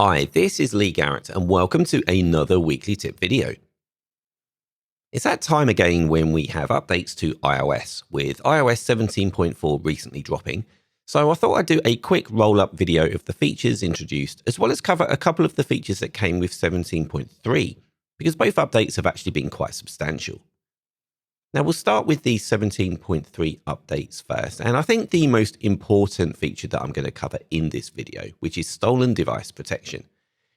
Hi, this is Lee Garrett and welcome to another weekly tip video. It's that time again when we have updates to iOS, with iOS 17.4 recently dropping, so I thought I'd do a quick roll-up video of the features introduced, as well as cover a couple of the features that came with 17.3, because both updates have actually been quite substantial. Now we'll start with the 17.3 updates first, and I think the most important feature that I'm going to cover in this video, which is stolen device protection.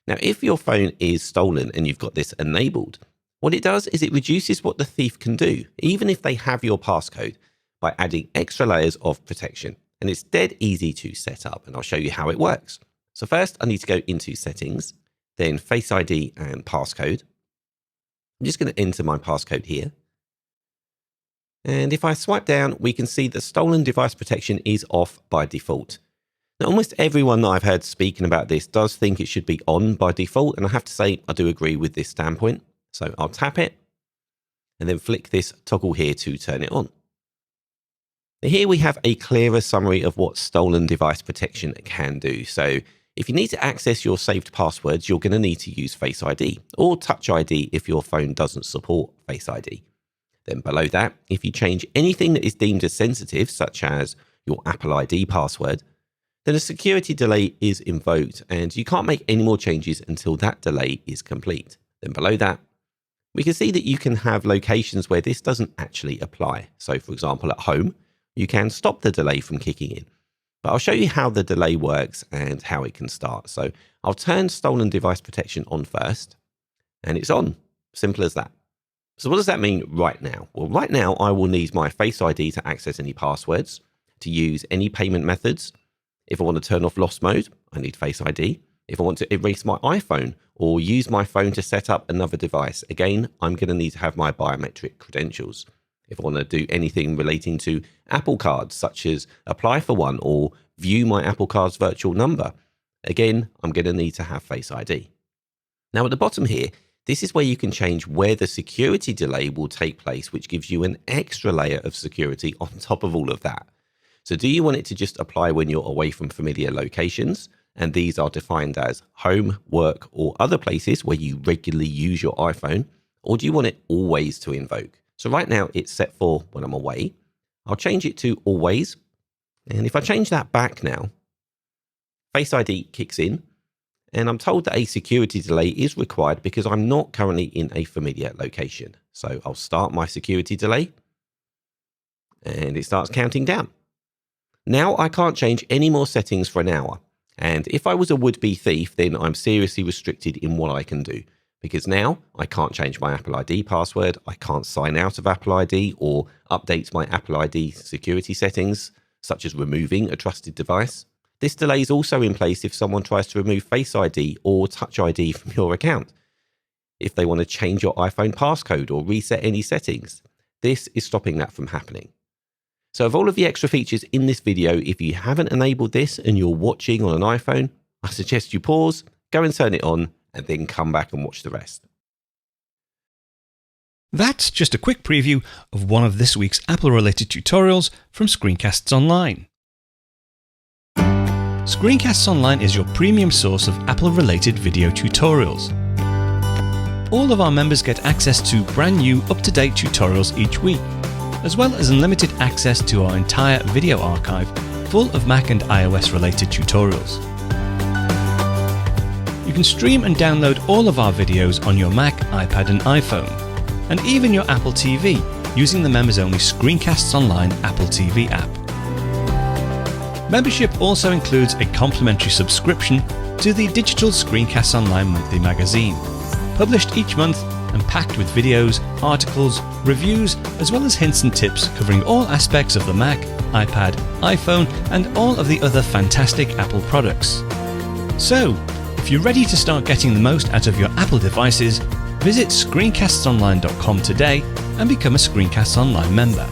Now if your phone is stolen and you've got this enabled, what it does is it reduces what the thief can do, even if they have your passcode, by adding extra layers of protection. And it's dead easy to set up, and I'll show you how it works. So first I need to go into settings, then Face ID and passcode. I'm just going to enter my passcode here. And if I swipe down, we can see that stolen device protection is off by default. Now, almost everyone that I've heard speaking about this does think it should be on by default, and I have to say I do agree with this standpoint. So I'll tap it and then flick this toggle here to turn it on. Now, here we have a clearer summary of what stolen device protection can do. So if you need to access your saved passwords, you're going to need to use Face ID or Touch ID if your phone doesn't support Face ID. Then below that, if you change anything that is deemed as sensitive, such as your Apple ID password, then a security delay is invoked and you can't make any more changes until that delay is complete. Then below that, we can see that you can have locations where this doesn't actually apply. So for example, at home, you can stop the delay from kicking in. But I'll show you how the delay works and how it can start. So I'll turn stolen device protection on first, and it's on. Simple as that. So what does that mean right now? Well, right now I will need my Face ID to access any passwords, to use any payment methods. If I want to turn off lost mode, I need Face ID. If I want to erase my iPhone or use my phone to set up another device, again, I'm going to need to have my biometric credentials. If I want to do anything relating to Apple Cards, such as apply for one or view my Apple Card's virtual number, again, I'm going to need to have Face ID. Now at the bottom here, this is where you can change where the security delay will take place, which gives you an extra layer of security on top of all of that. So do you want it to just apply when you're away from familiar locations? And these are defined as home, work, or other places where you regularly use your iPhone. Or do you want it always to invoke? So right now it's set for when I'm away. I'll change it to always. And if I change that back now, Face ID kicks in. And I'm told that a security delay is required because I'm not currently in a familiar location. So I'll start my security delay and it starts counting down. Now I can't change any more settings for an hour. And if I was a would-be thief, then I'm seriously restricted in what I can do, because now I can't change my Apple ID password. I can't sign out of Apple ID or update my Apple ID security settings, such as removing a trusted device. This delay is also in place if someone tries to remove Face ID or Touch ID from your account. If they want to change your iPhone passcode or reset any settings, this is stopping that from happening. So of all of the extra features in this video, if you haven't enabled this and you're watching on an iPhone, I suggest you pause, go and turn it on, and then come back and watch the rest. That's just a quick preview of one of this week's Apple-related tutorials from Screencasts Online. Screencasts Online is your premium source of Apple-related video tutorials. All of our members get access to brand new, up-to-date tutorials each week, as well as unlimited access to our entire video archive full of Mac and iOS-related tutorials. You can stream and download all of our videos on your Mac, iPad and iPhone, and even your Apple TV using the members-only Screencasts Online Apple TV app. Membership also includes a complimentary subscription to the digital Screencasts Online monthly magazine, published each month and packed with videos, articles, reviews, as well as hints and tips covering all aspects of the Mac, iPad, iPhone, and all of the other fantastic Apple products. So, if you're ready to start getting the most out of your Apple devices, visit screencastsonline.com today and become a Screencasts Online member.